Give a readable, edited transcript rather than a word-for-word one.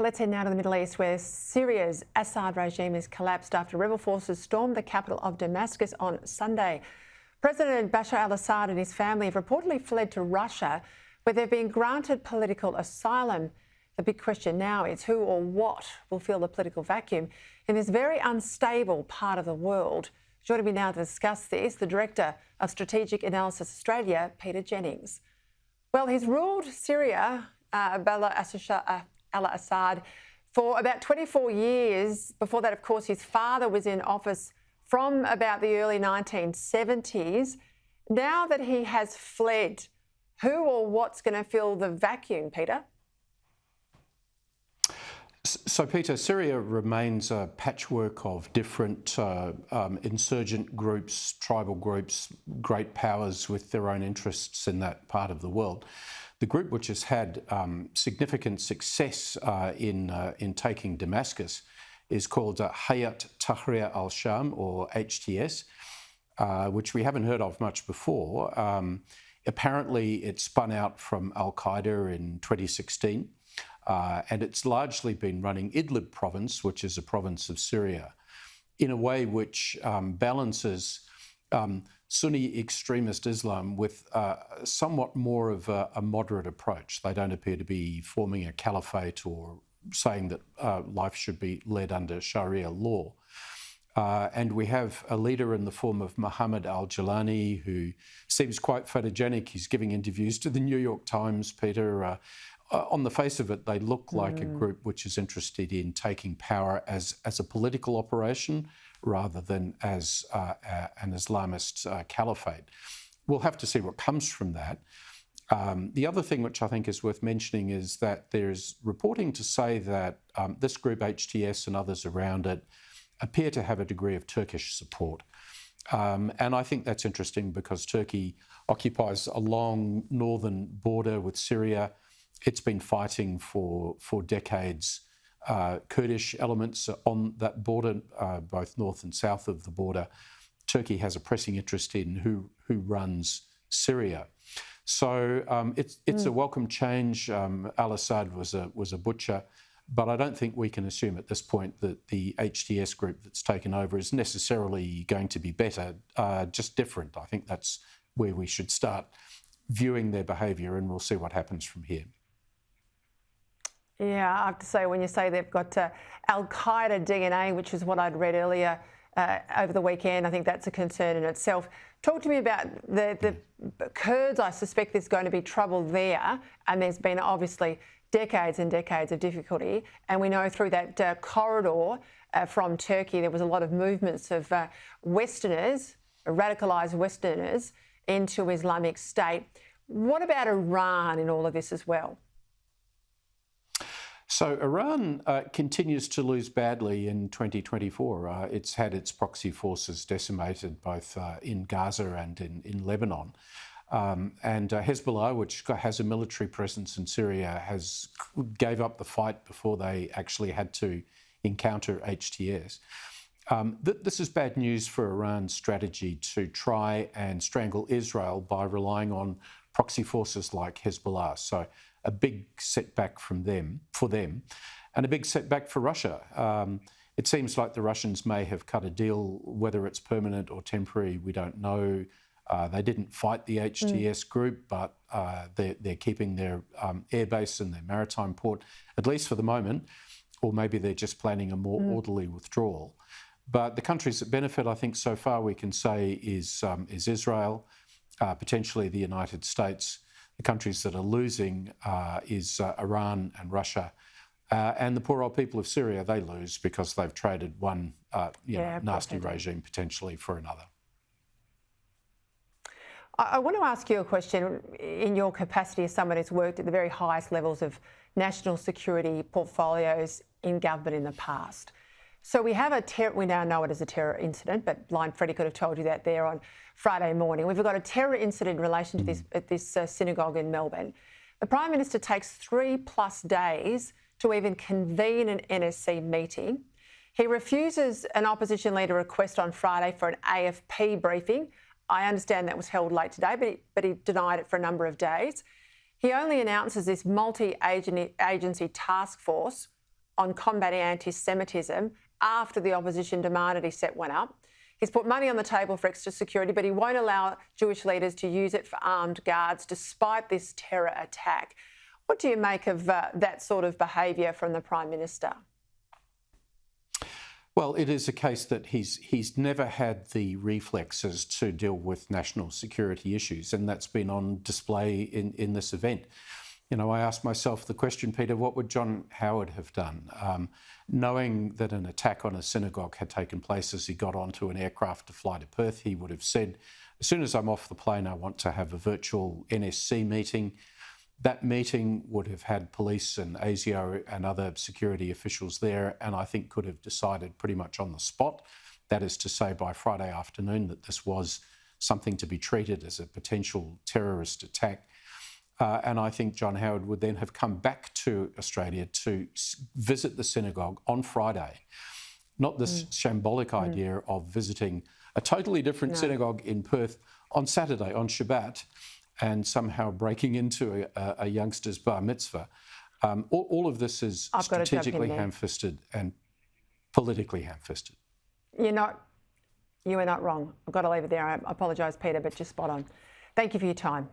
Let's head now to the Middle East, where Syria's Assad regime has collapsed after rebel forces stormed the capital of Damascus on Sunday. President Bashar al-Assad and his family have reportedly fled to Russia, where they've been granted political asylum. The big question now is who or what will fill the political vacuum in this very unstable part of the world. Joining me now to discuss this, the Director of Strategic Analysis Australia, Peter Jennings. Well, he's ruled Syria, al-Assad, for about 24 years. Before that, of course, his father was in office from about the early 1970s. Now that he has fled, who or what's going to fill the vacuum, Peter? So, Peter, Syria remains a patchwork of different insurgent groups, tribal groups, great powers with their own interests in that part of the world. The group which has had significant success in taking Damascus is called Hayat Tahrir al-Sham, or HTS, which we haven't heard of much before. Apparently, it spun out from al-Qaeda in 2016, and it's largely been running Idlib province, which is a province of Syria, in a way which balances Sunni extremist Islam with somewhat more of a moderate approach. They don't appear to be forming a caliphate or saying that life should be led under Sharia law. And we have a leader in the form of Mohammed al-Jilani, who seems quite photogenic. He's giving interviews to the New York Times, Peter. On the face of it, they look like a group which is interested in taking power as a political operation rather than as an Islamist caliphate. We'll have to see what comes from that. The other thing which I think is worth mentioning is that there's reporting to say that this group, HTS, and others around it appear to have a degree of Turkish support. And I think that's interesting because Turkey occupies a long northern border with Syria. It's been fighting for decades Kurdish elements on that border, both north and south of the border. Turkey has a pressing interest in who runs Syria. So it's a welcome change. Al-Assad was a butcher, but I don't think we can assume at this point that the HTS group that's taken over is necessarily going to be better, just different. I think that's where we should start viewing their behaviour, and we'll see what happens from here. Yeah, I have to say, when you say they've got al-Qaeda DNA, which is what I'd read earlier over the weekend, I think that's a concern in itself. Talk to me about the Kurds. I suspect there's going to be trouble there, and there's been obviously decades and decades of difficulty. And we know through that corridor from Turkey, there was a lot of movements of Westerners, radicalised Westerners, into Islamic State. What about Iran in all of this as well? So Iran continues to lose badly in 2024. It's had its proxy forces decimated both in Gaza and in Lebanon. And Hezbollah, which has a military presence in Syria, gave up the fight before they actually had to encounter HTS. This is bad news for Iran's strategy to try and strangle Israel by relying on proxy forces like Hezbollah. So a big setback for them, and a big setback for Russia. It seems like the Russians may have cut a deal, whether it's permanent or temporary, we don't know. They didn't fight the HTS group, but they're keeping their airbase and their maritime port, at least for the moment, or maybe they're just planning a more orderly withdrawal. But the countries that benefit, I think, so far we can say is Israel, potentially the United States. The countries that are losing is Iran and Russia. And the poor old people of Syria, they lose because they've traded one nasty regime potentially for another. I want to ask you a question in your capacity as someone who's worked at the very highest levels of national security portfolios in government in the past. So we have we now know it as a terror incident, but Blind Freddie could have told you that there on Friday morning. We've got a terror incident in relation to this synagogue in Melbourne. The Prime Minister takes 3+ days to even convene an NSC meeting. He refuses an opposition leader request on Friday for an AFP briefing. I understand that was held late today, but he denied it for a number of days. He only announces this multi-agency task force, which is going to on combating anti-Semitism after the opposition demanded he set one up. He's put money on the table for extra security, but he won't allow Jewish leaders to use it for armed guards despite this terror attack. What do you make of that sort of behaviour from the Prime Minister? Well, it is a case that he's never had the reflexes to deal with national security issues, and that's been on display in this event. You know, I asked myself the question, Peter, what would John Howard have done? Knowing that an attack on a synagogue had taken place as he got onto an aircraft to fly to Perth, he would have said, as soon as I'm off the plane, I want to have a virtual NSC meeting. That meeting would have had police and ASIO and other security officials there, and I think could have decided pretty much on the spot, that is to say by Friday afternoon, that this was something to be treated as a potential terrorist attack. And I think John Howard would then have come back to Australia to visit the synagogue on Friday. Not this shambolic idea of visiting a totally different synagogue in Perth on Saturday, on Shabbat, and somehow breaking into a youngster's bar mitzvah. All of this is strategically ham-fisted and politically ham-fisted. You are not wrong. I've got to leave it there. I apologise, Peter, but just spot on. Thank you for your time.